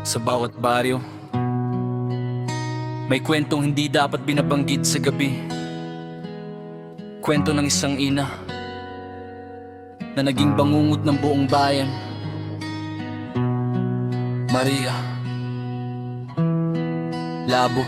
Sa bawat baryo, may kwentong hindi dapat binabanggit sa gabi. Kwento ng isang ina na naging bangungot ng buong bayan. Maria Labo.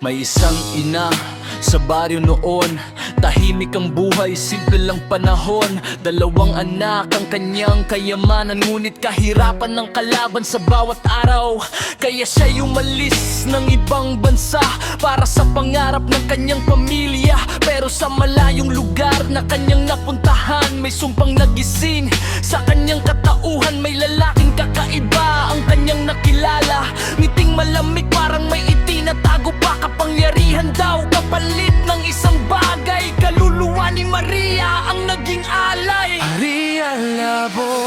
May isang ina sa baryo noon, tahimik ang buhay, simple lang panahon. Dalawang anak ang kanyang kayamanan, ngunit kahirapan ng kalaban sa bawat araw. Kaya siya umalis ng ibang bansa para sa pangarap ng kanyang pamilya. Pero sa malayong lugar na kanyang napuntahan, may sumpang nagising sa kanyang katauhan. May lalaking kakaiba ang kanyang nakilala, ngiting malamig parang may itinatago pa. Kapangyarihan daw kapalit ng isang bagay. Kaluluwa ni Maria ang naging alay. Maria Labo,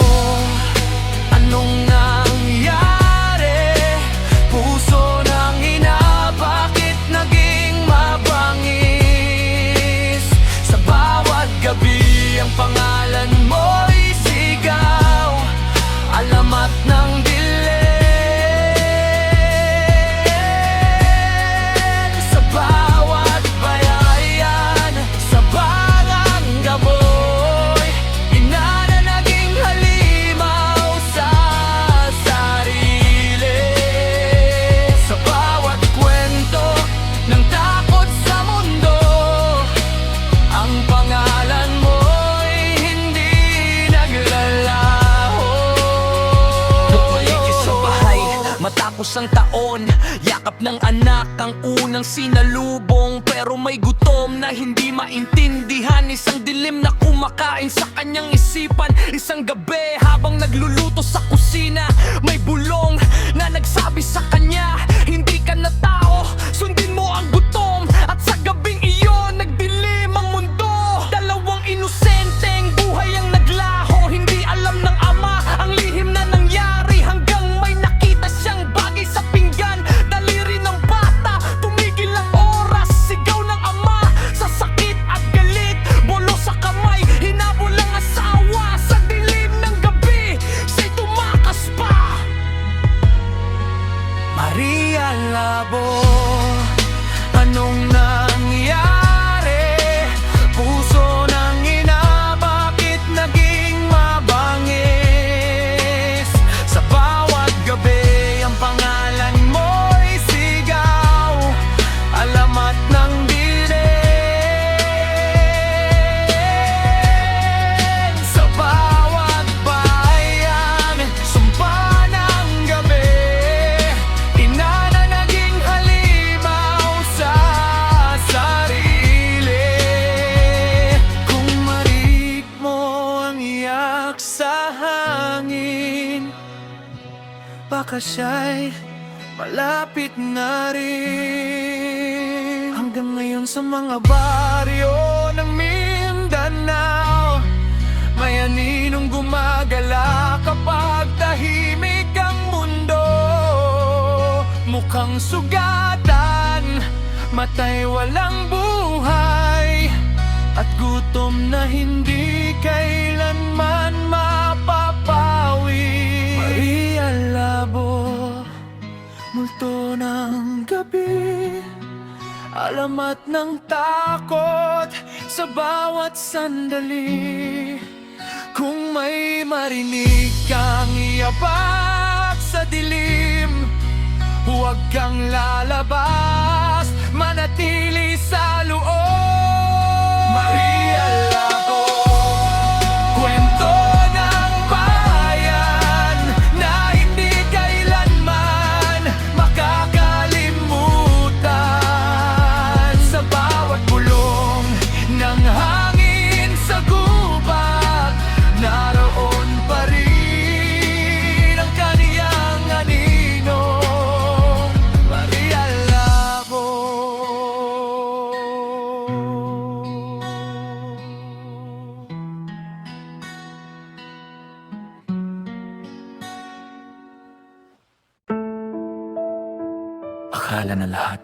anong nangyari? Puso ng ina, bakit naging mabangis? Sa bawat gabi ang pangalan mo'y sigaw, alamat ng dilim. Sa bawat bayan, sa barangay, ina na naging halimaw sa sarili. Sa bawat kwento ng takot sa mundo, ang pangalan mo'y hindi naglalaho. Bumalik sa bahay matapos ang taon, yakap ng anak ang unang sinalubong. Pero may gutom na hindi maintindihan, isang dilim na kumakain sa kanyang isipan. Isang gabi habang nagluluto sa kusina, may bulong na nagsabi sa kanya, hindi ka na tao, sundin mo ang gutom. At sa gabing iyon, nagdilim ang mundo. Dalawang inosenteng buhay ang naglaho, hindi alam ng ama ang lihim na nangyari. Hanggang may nakita siyang bagay sa pinggan, daliri ng bata, tumigil ang oras. Sigaw ng ama sa sakit at galit, bulo sa kamay, hinabol ang asawa. Sa dilim ng gabi, siya'y tumakas pa. Maria Labo, anong nangyari? Puso ng ina, bakit naging mabangis? Sa bawat gabi ang pangalan mo'y sigaw, alamat ng dilim. Sa bawat bayan, sumpa ng gabi, ina na naging halimaw sa sarili. Kung marinig mo ang iyak sa hangin, baka siya'y malapit na rin. Hanggang ngayon sa mga baryo ng Mindanao, may aninong gumagala kapag tahimik ang mundo. Mukhang sugatan, matay walang buhay, at gutom na hindi kailanman mapapawi. Maria Labo, multo ng gabi, alamat ng takot sa bawat sandali. Kung may marinig kang iyapak sa dilim, huwag kang lalabas, manatili sa loob. Maria Labo, kwento ng bayan na hindi kailanman makakalimutan. Sa bawat bulong ng hangin sa gubat, naroon pa rin ang kaniyang anino. Maria Labo. Akala na lahat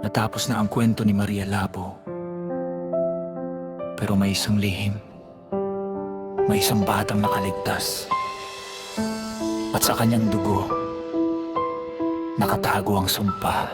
natapos na ang kwento ni Maria Labo. Pero may isang lihim May isang batang nakaligtas at sa kanyang dugo nakatago ang sumpa.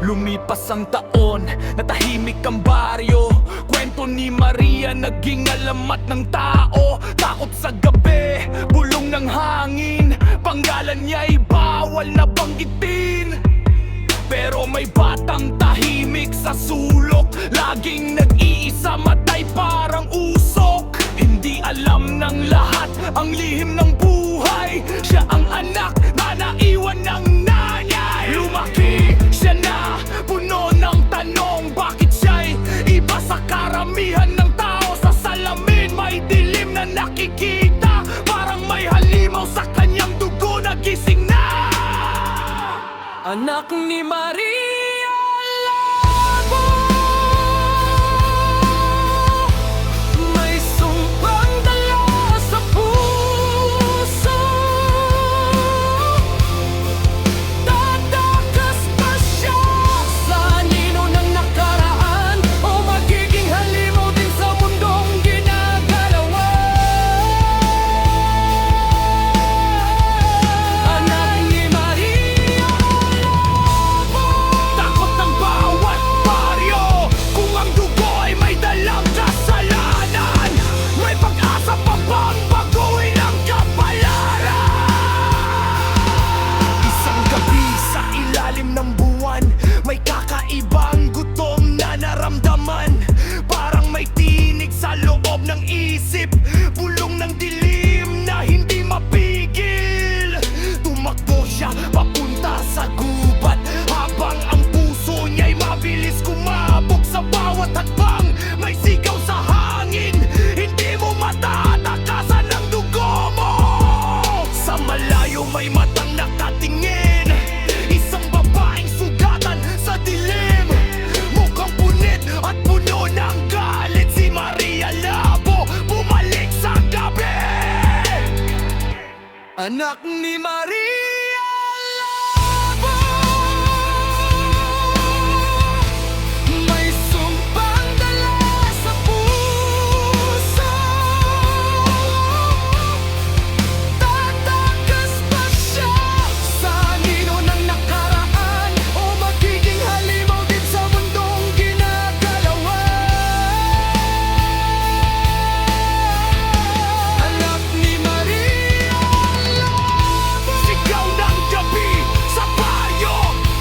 Lumipas ang taon, natahimik ang baryo. Kwento ni Maria, naging alamat ng tao. Takot sa gabi, bulong ng hangin. Panggalan niya'y bawal na banggitin. Pero may batang tahimik sa sulok, laging nag-iisa, matay parang usok. Hindi alam ng lahat ang lihim ng buhay. Siya ang anak na naiwan ng nanay. Lumaki siya na puno ng tanong, bakit siya'y iba sa karamihan ng tao? Sa salamin may dilim na nakikita, parang may halimaw sa kanyang dugo, nagising na. Anak ni Maria Labo, may sumpang dala sa puso. Tatakas ba siya sa anino ng nakaraan, o magiging halimaw din sa mundong ginagalawan? Anak ni Maria Labo, takot ng bawat baryo. Kung ang dugo ay may dalang kasalanan, may pag-asa pa bang baguhin ang kapalaran? Isang gabi sa ilalim ng buwan, may kakaibang gutom na naramdaman. Parang may tinig sa loob ng isip, bulong ng dilim na hindi mapigil. Tumakbo siya papunta sa gubat, habang ang puso niya'y mabilis kumabog. Sa bawat hakbang may sigaw sa hangin, hindi mo matatakasan ang dugo mo. Sa malayo may matang nakatingin, isang babaeng sugatan sa dilim. Mukhang punit at puno ng galit, si Maria Labo bumalik sa gabi. Anak ni Maria Labo, may sumpang dala sa puso. Tatakas ba siya sa anino ng nakaraan, o magiging halimaw din sa mundong ginagalawan? Anak ni Maria Labo, sigaw ng gabi sa baryo.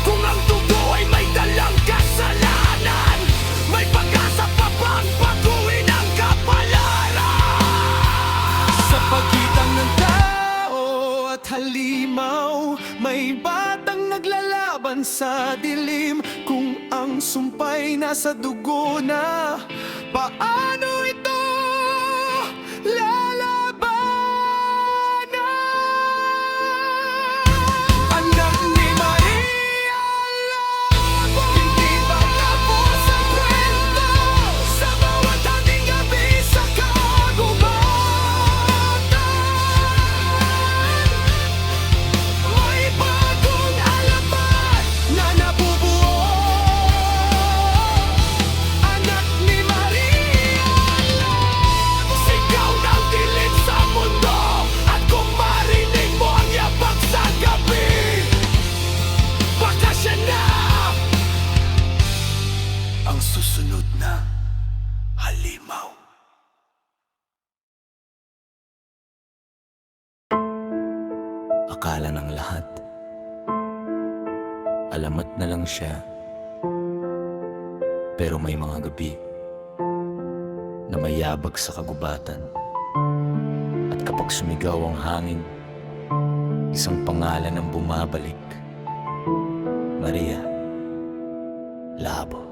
Kung ang dugo ay may dalang kasalanan, may pag-asa pa bang baguhin ang kapalaran? Sa pagitan ng tao at halimaw, may batang naglalaban sa dilim. Kung ang sumpay nasa dugo na, paano ito lalabanan? Anak ni Maria Labo, hindi ba tapos ang kwento? Sa bawat ating gabi sa kagubatan, may bagong alamat na nabubuo. Anak ni Maria Labo, sigaw ng dilim sa mundo, at kung marinig mo ang yabag sa gabi, baka siya na ang susunod na halimaw. Akala ng lahat alamat na lang siya, pero may mga gabi na mayabag sa kagubatan. At kapag sumigaw ang hangin, isang pangalan ang bumabalik: Maria Labo.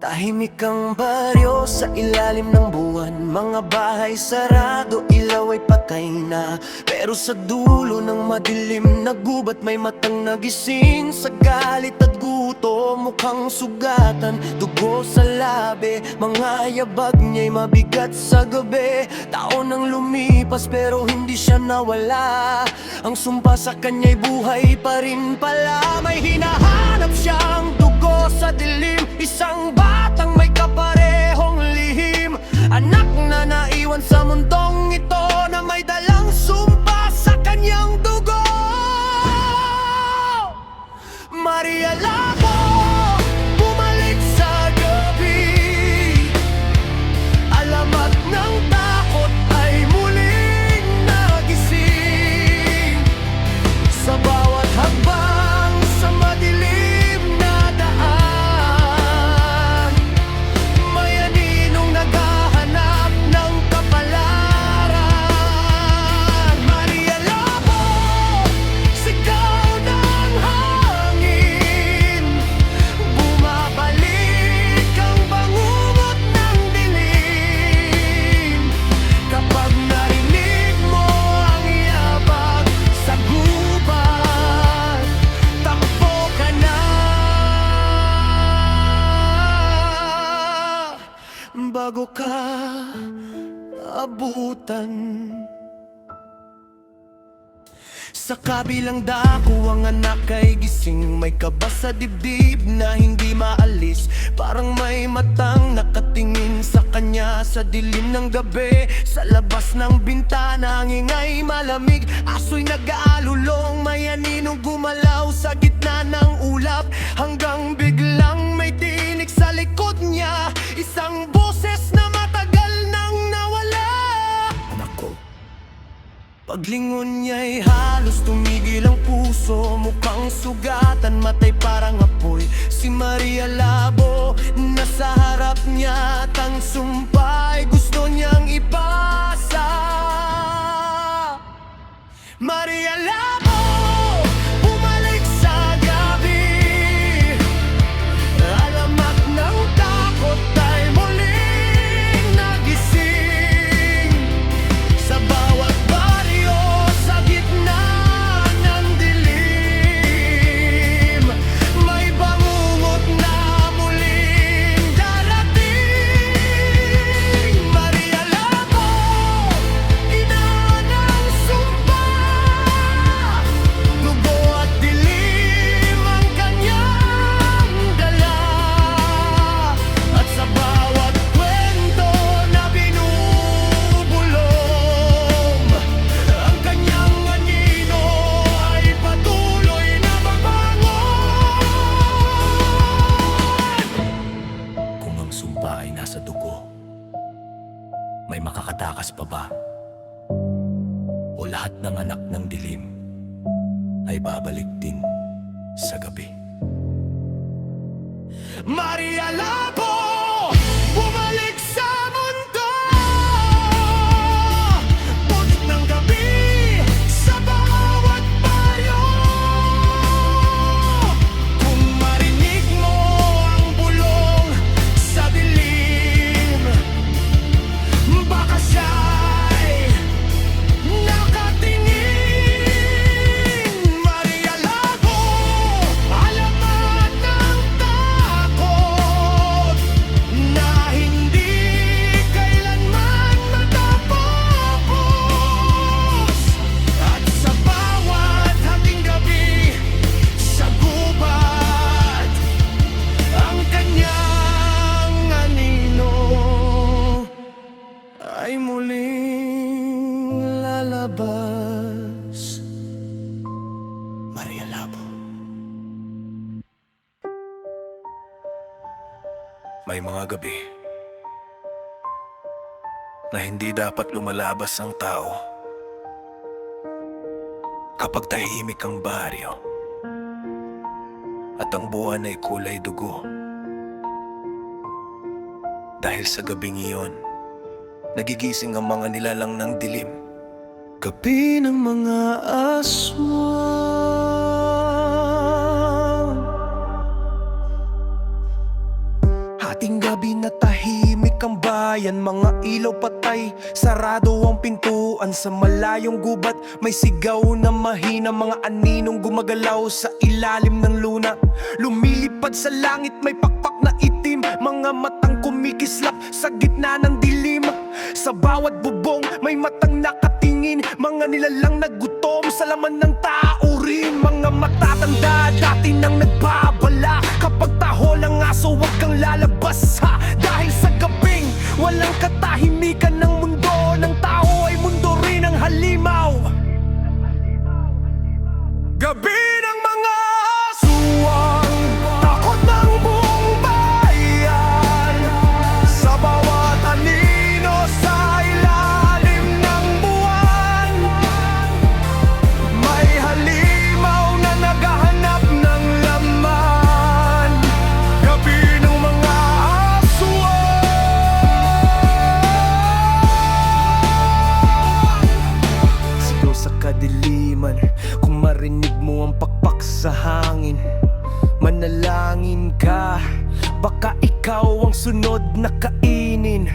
Tahimik ang baryo sa ilalim ng buwan. Mga bahay sarado, ilaw ay patay na. Pero sa dulo ng madilim na gubat, may matang nagising sa galit at gutom. Mukhang sugatan, dugo sa labi. Mga yabag niya'y mabigat sa gabi. Taon ang lumipas pero hindi siya nawala. Ang sumpa sa kanya'y buhay pa rin pala. May hinahanap siyang dugo sa dilim. Isang batang may kaparehong lihim. Anak na naiwan sa mundong ito, na may dalang sumpa sa kanyang dugo. Maria Labo, bumalik sa gabi. Alamat ng takot ay muling nagising. Sa bawat hakbang sa madilim na daan, may aninong naghahanap ng kapalaran. Maria Labo, sigaw ng hangin. Bumabalik ang bangungot ng dilim. Kapag narinig mo ang yabag sa gubat, takbo ka na bago ka abutan. Sa kabilang dako ang anak ay gising. May kaba sa dibdib na hindi maalis. Parang may matang nakatingin sa kanya sa dilim ng gabi. Sa labas ng bintana ang ingay malamig. Aso'y nag-aalulong, may aninong gumalaw sa gitna ng ulap. Hanggang biglang may tinig sa likod niya. Isang boses na matagal nang nawala. Anak ko. Paglingon niya'y halos tumigil ang puso. Mukhang sugatan, matay parang apoy. Si Maria Labo, nasa harap niya at ang sumpa'y gusto niyang ipasa. Maria Labo, bumalik sa gabi. Alamat ng takot ay muling nagising. Sa bawat baryo, sa gitna ng dilim, may bangungot na muling darating. Maria Labo, ina ng sumpa. Dugo at dilim ang kanyang dala. At sa bawat kwento na binubulong, ang kanyang anino ay patuloy na mabangon. Kung ang sumpa ay nasa dugo, may makakatakas pa ba? O lahat ng anak ng dilim ay babalik din sa gabi? Maria Labo, bumalik sa mundo. Putik ng gabi sa bawat baryo. Kung marinig mo ang bulong sa dilim, baka siya'y nakatingin. Maria Labo, alamat ng takot na hindi kailanman matapos. At sa bawat hating gabi sa gubat, ang kanyang anino ay muling lalabas. Maria Labo. May mga gabi na hindi dapat lumalabas ang tao. Kapag tahimik ang baryo at ang buwan ay kulay dugo. Dahil sa gabing iyon, nagigising ang mga nilalang ng dilim. Gabi ng mga aswang, hating bayan, mga ilaw patay, sarado ang pintuan. Sa malayong gubat may sigaw na mahina, mga aninong gumagalaw sa ilalim ng luna. Lumilipad sa langit may pakpak na itim, mga matang kumikislap sa gitna ng dilim. Sa bawat bubong may matang nakatingin, mga nilalang nagutom sa laman ng tao rin. Mga matatanda dati nang nagbabala, kapag taho ng aso huwag kang lalabas ha. Dahil sa gabing walang katahimikan ng mundo, ng tao ay mundo rin ng halimaw. Gabi ng mga aswang, takot ng buong bayan. Sa bawat anino sa ilalim ng buwan, may halimaw na naghahanap ng laman. Gabi ng mga aswang, sigaw sa kadiliman. Kung marinig mo ang pakpak sa hangin, manalangin ka, baka ikaw ang sunod na kainin.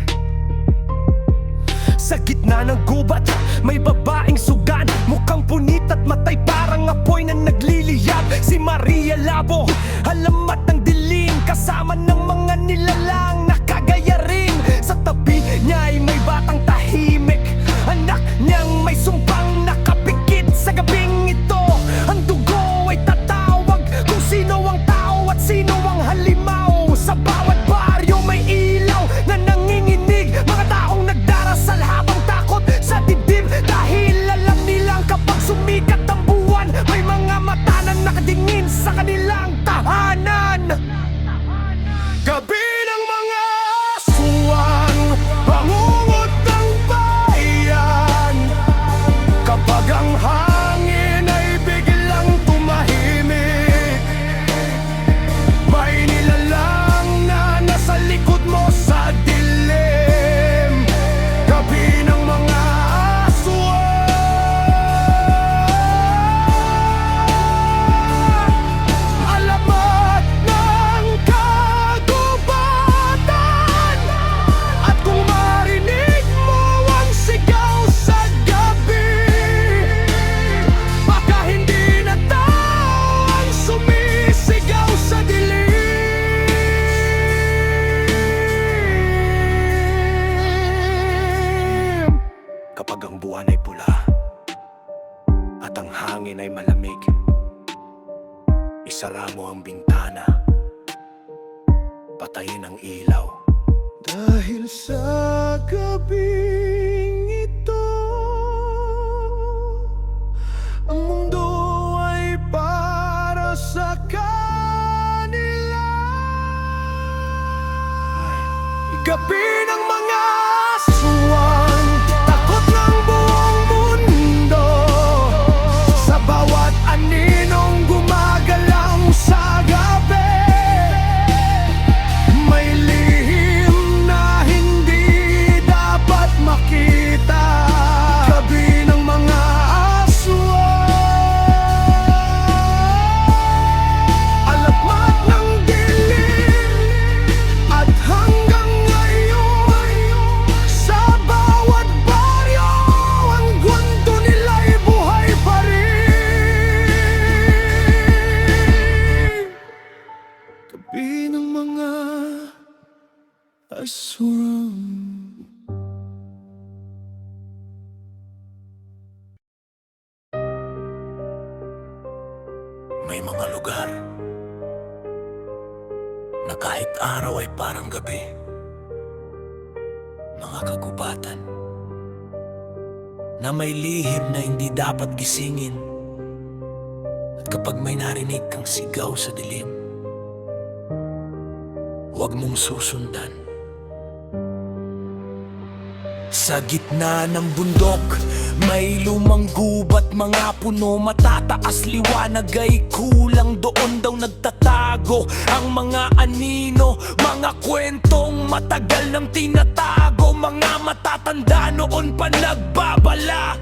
Sa gitna ng gubat may babaeng sugat, mukhang punit at matay parang apoy na nagliliyab. Si Maria Labo, alamat ng dilim, kasama ng mga nilalang nakagaya rin. Sa tabi niya ay may batang tahimik, anak niyang may sumpang nakapikit. Sa gabing ito ang dugo ay tatawag kung sino ang tao at sino ang halimaw. Sa bawat baryo may ilaw na nanginginig, mga taong nagdarasal habang takot sa dibdib. Dahil alam nilang kapag sumikat ang buwan, may mga mata na nakadingin sa kanilang tahanan. Gabi ng mga aswang, bangungot ng bayan. Kapag ang hangin ay biglang tumahimik, may nilalang na nasa likod mo sa dilim. Gabi ng mga aswang, alamat ng kagubatan. At kung marinig mo ang sigaw sa gabi, baka hindi na tao ang sumisigaw sa dilim. Kapag ang buwan ay pula at ang hangin ay malamig, isara mo ang bintana, patayin ang ilaw. Dahil sa gabing ito, ang mundo ay para sa kanila. Gabi ng mga aswang, takot ng buong mundo. Sa bawat aninong gumagalaw sa gabi, may lihim na hindi dapat makita. Gabi ng mga aswang, alamat ng dilim. At hanggang ngayon, sa bawat baryo, ang kwento nila'y buhay pa rin. Gabi ng mga aswang. May mga lugar na kahit araw ay parang gabi. Mga kagubatan na may lihim na hindi dapat gisingin. At kapag may narinig kang sigaw sa dilim, huwag mong susundan. Sa gitna ng bundok may lumang gubat, mga puno matataas, liwanag ay kulang. Doon daw nagtatago ang mga anino, mga kwentong matagal nang tinatago. Mga matatanda noon pa nagbabala,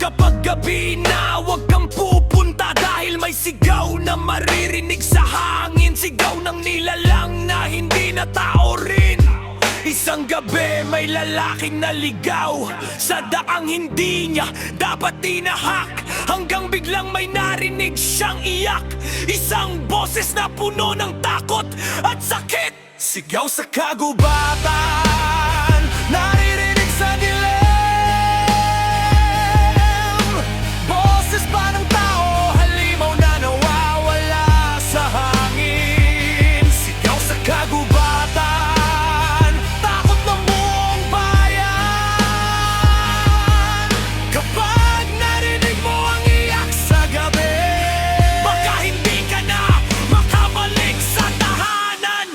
kapag gabi na huwag kang pupunta, dahil may sigaw na maririnig sa hangin. Sigaw ng nilalang na hindi na tao rin. Isang gabi may lalaking naligaw sa daang hindi niya dapat tinahak, hanggang biglang may narinig siyang iyak. Isang boses na puno ng takot at sakit, sigaw sa kagubatan, naririnig sa dilim. Boses pa ng tao, halimaw na nawawala sa hangin. Sigaw sa kagubatan, takot ng buong bayan. Kapag narinig mo ang iyak sa gabi, baka hindi ka na makabalik sa tahanan.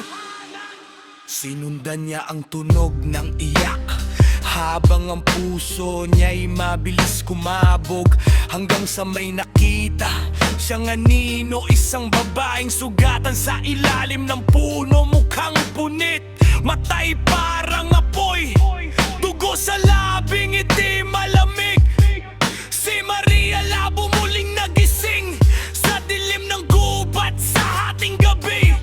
Sinundan niya ang tunog ng iyak, habang ang puso niya'y mabilis kumabog, hanggang sa may nakita siyang anino, isang babaeng sugatan sa ilalim ng puno. Mukhang punit, matay parang apoy, dugo sa labing itim malamig. Si Maria Labo muling nagising sa dilim ng gubat sa hating gabi.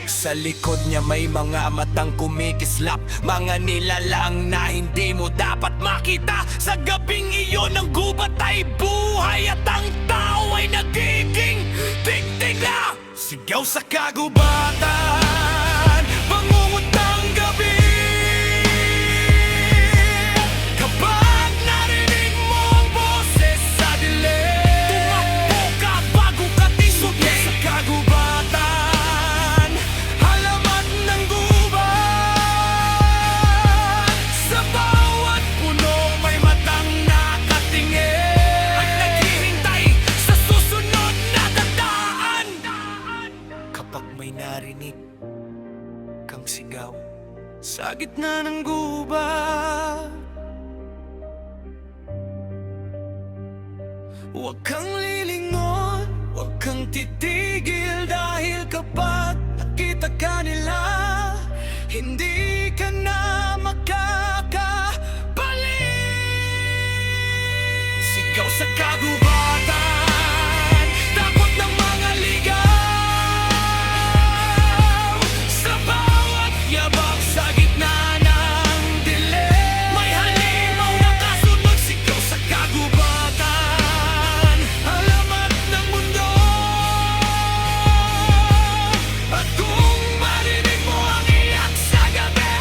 Sa likod niya may mga matang kumikislap, mga nilalang na hindi mo dapat makita. Sa gabing iyon ang gubat ay buhay at ang tao ay nagiging tigtig na. Sigaw sa kagubatan, bangungot ng gabi. Kapag narinig mo ang boses sa dilim, tumakbo ka bago ka tisugin. Sa kagubatan, halaman ng gubat. Sa bawat puno may matang nakatingin at naghihintay sa susunod na tandaan. Kapag may narinig kang sigaw sa gitna ng gubat, huwag kang lilingon, huwag kang titigil, dahil kapag nakita ka nila, hindi ka na makakabalik. Sigaw sa kagubatan, takot ng mga ligaw. Sa bawat yabang sa gitna ng dilim, may halimaw na kasunod. Sigaw sa kagubatan, alamat ng mundo. At kung marinig mo ang iyak sa gabi,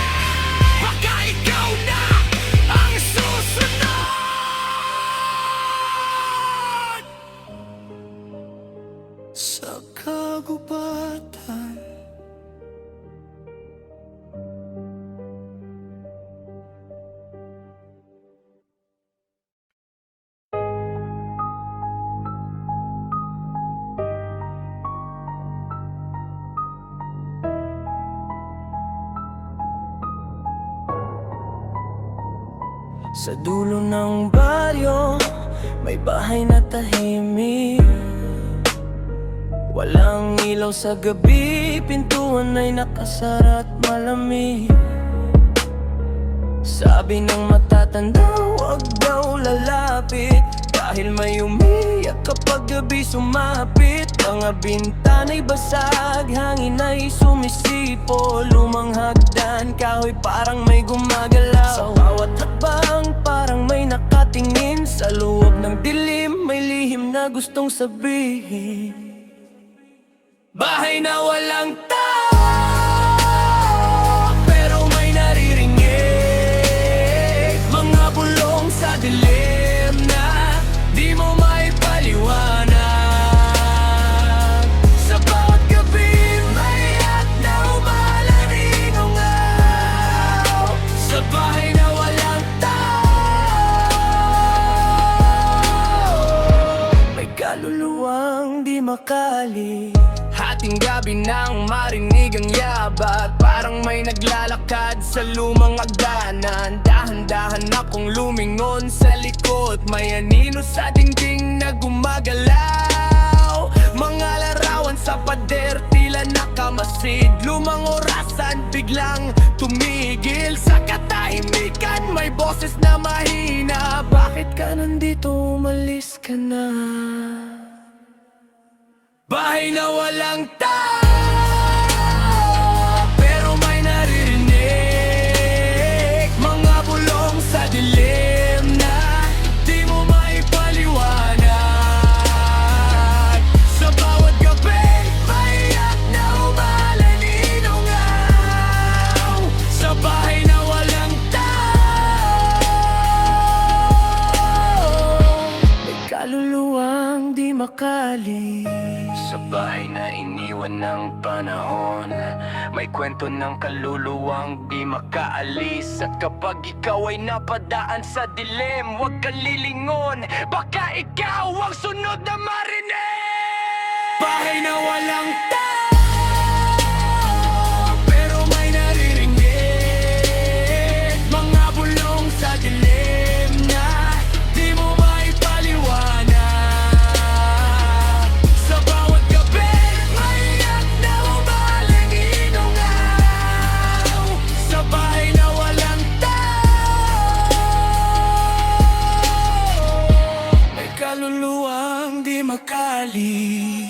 baka ikaw na ang susunod. Sa kagubatan, Sa dulo ng baryo, may bahay na tahimik. Walang ilaw sa gabi, pintuan ay nakasara at malamig. Sabi ng matatanda, huwag daw lalapit, dahil may umiyak kapag gabi sumapit. Mga bintana'y basag, hangin ay sumisipo. Lumang hagdan, kahoy parang may gumagalaw. Sa bawat hakbang parang may nakatingin. Sa loob ng dilim may lihim na gustong sabihin. Bahay na walang tao, pero may naririnig. Mga bulong sa dilim na di mo maipaliwanag. Sa bawat gabi may iyak na umalaringaw. Sa bahay na walang tao, may kaluluwang di makali. Hating gabi nang marinig ang yabat, parang may naglalakad sa lumang agdanan. Dahan-dahan akong lumingon sa likod, may anino sa dingding na gumagalaw. Mga larawan sa pader tila nakamasid. Lumang orasan biglang tumigil. Sa katahimikan may boses na mahina. Bakit ka nandito? Umalis ka na. Bahay na walang tao, pero may naririnig. makalis. Sa bahay na iniwan ng panahon, may kwento ng kaluluwang di makaalis. At kapag ikaw ay napadaan sa dilim, huwag kang lilingon, baka ikaw ang sunod na marinig. Bahay na walang tao, pero may naririnig. Mga bulong sa dilim na di mo maipaliwanag. Sa bawat gabi, may iyak na umaling inungaw. Sa bahay na walang tao, may kaluluwang di makalis.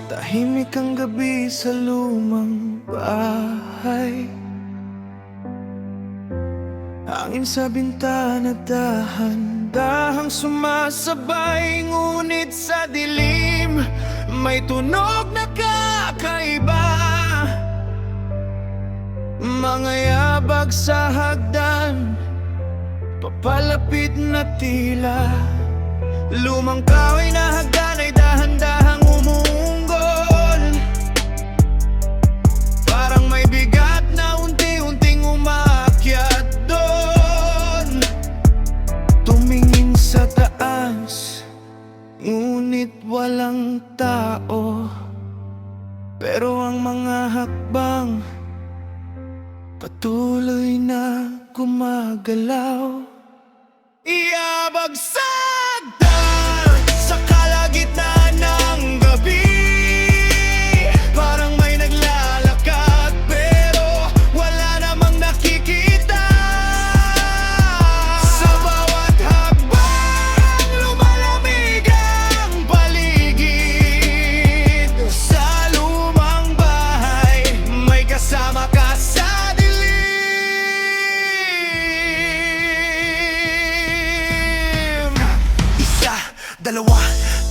Tahimik ang gabi sa lumang bahay. Hangin sa bintana, dahan-dahang sumasabay. Ngunit sa dilim, may tunog na kakaiba. Mga yabag sa hagdan, papalapit na tila. Lumang kahoy na hagdan ay dahan-dahang umuunggol. Parang may bigat na unti-unting umaakyat doon. Tumingin sa taas, ngunit walang tao. Pero ang mga hakbang patuloy na gumagalaw. Iyabag sa hagdan, sa kalagitnaan ng gabi. Parang may naglalakad, pero wala namang nakikita. Sa bawat hakbang, lumalamig ang paligid. Sa lumang bahay, may kasama ka sa dalawa,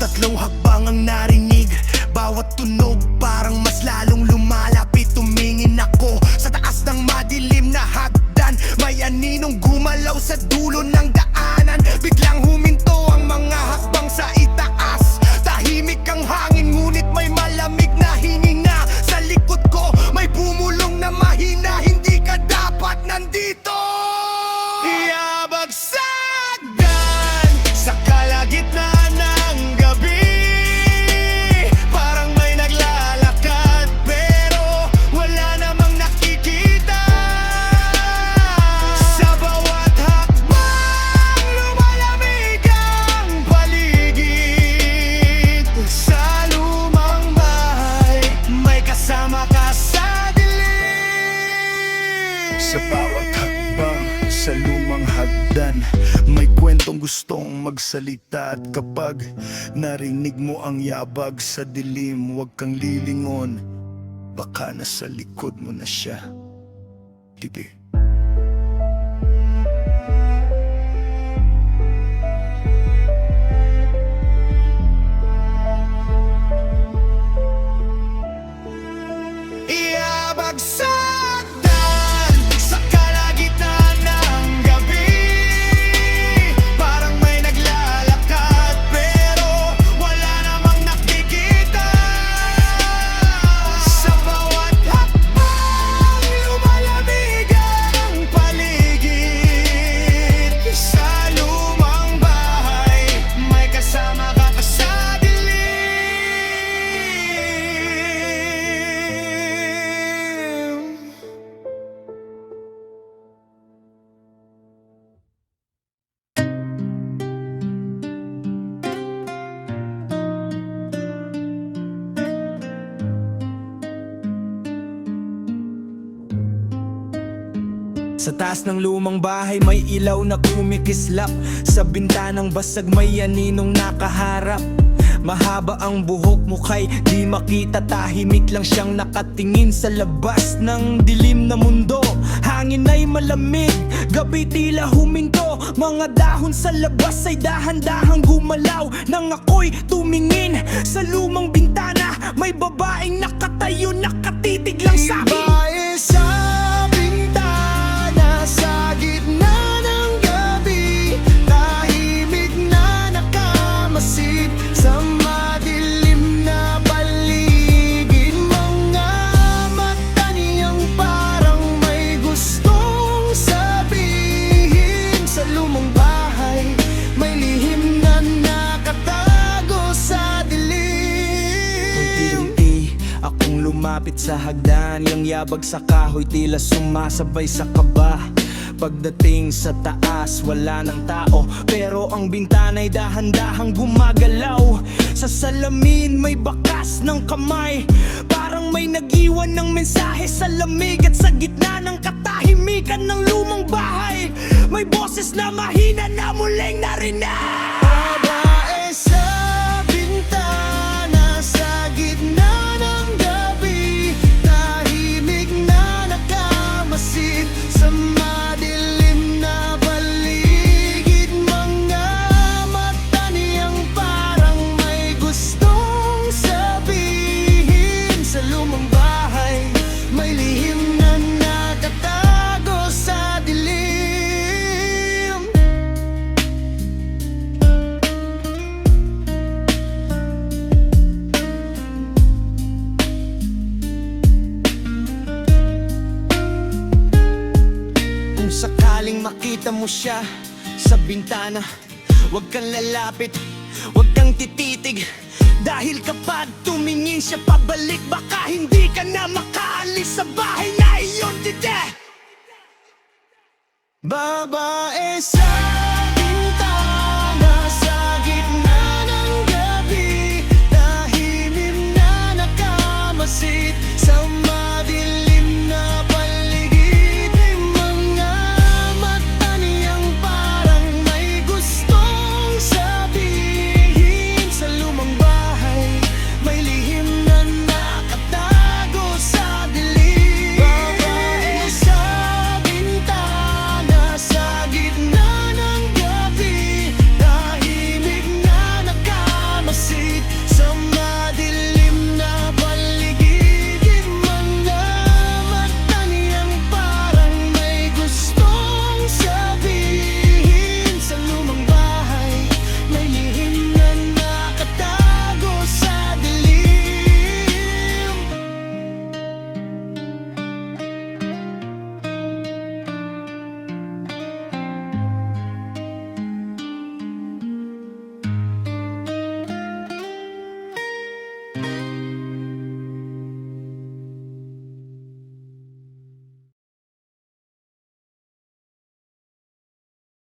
tatlong hakbang ang narinig. Bawat tunog parang mas lalong lumalapit. Tumingin ako sa taas ng madilim na hagdan. May aninong gumalaw sa dulo ng daanan. Biglang huminto ang mga hakbang sa itaas. Tahimik ang hangin, ngunit may malamig na hininga. Sa likod ko may bumulong na mahina. Hindi ka dapat nandito. Iyabag sa hagdan, sa kalagitnaan ng gabi. Parang may naglalakad, pero wala namang nakikita. Sa bawat hakbang, lumalamig ang paligid. Sa lumang bahay, may kasama ka sa dilim. Sa bawat hakbang, sa lumang hagdan, may kwentong gustong magsalita. At kapag narinig mo ang yabag sa dilim, huwag kang lilingon, baka nasa likod mo na siya. Hindi. Iyabag sa hagdan, sa kalagitnaan ng gabi. Parang may naglalakad, pero wala namang nakikita. Sa bawat hakbang, lumalamig ang paligid. Sa lumang bahay, may kasama ka pa sa dilim. Sa taas ng lumang bahay may ilaw na kumikislap. Sa bintanang basag may aninong nakaharap. Mahaba ang buhok mo kay di makita, tahimik lang siyang nakatingin sa labas ng dilim na mundo. Hangin ay malamig, gabi tila huminto. Mga dahon sa labas ay dahan-dahang gumalaw. Nang ako'y tumingin sa lumang bintana, may babaeng nakatayo, nakatitig lang sa akin. Babae sa bintana sa gitna ng gabi, tahimik na nakamasid sa madilim na paligid. Mga mata niyang parang may gustong sabihin. Sa lumang bahay may lihim na nakatago sa dilim. Unti-unti akong lumapit sa hagdan, yung yabag sa kahoy tila sumasabay sa kaba. Pagdating sa taas, wala ng tao, pero ang bintana'y dahan-dahang gumagalaw. Sa salamin may bakas ng kamay, parang may nag-iwan ng mensahe sa lamig. At sa gitna ng katahimikan ng lumang bahay, may boses na mahina na muling narinig. Babae sa bintana sa gitna ng gabi, tahimik na nakamasid sa madilim na paligid. Mga mata niyang parang may gustong sabihin. Sa lumang bahay may lihim na nakatago sa dilim. Kung sakaling makita mo siya sa bintana, huwag kang lalapit, huwag kang tititig. Dahil kapag tumingin siya pabalik, baka hindi ka na makaalis sa bahay na iyon, tite. Babae sa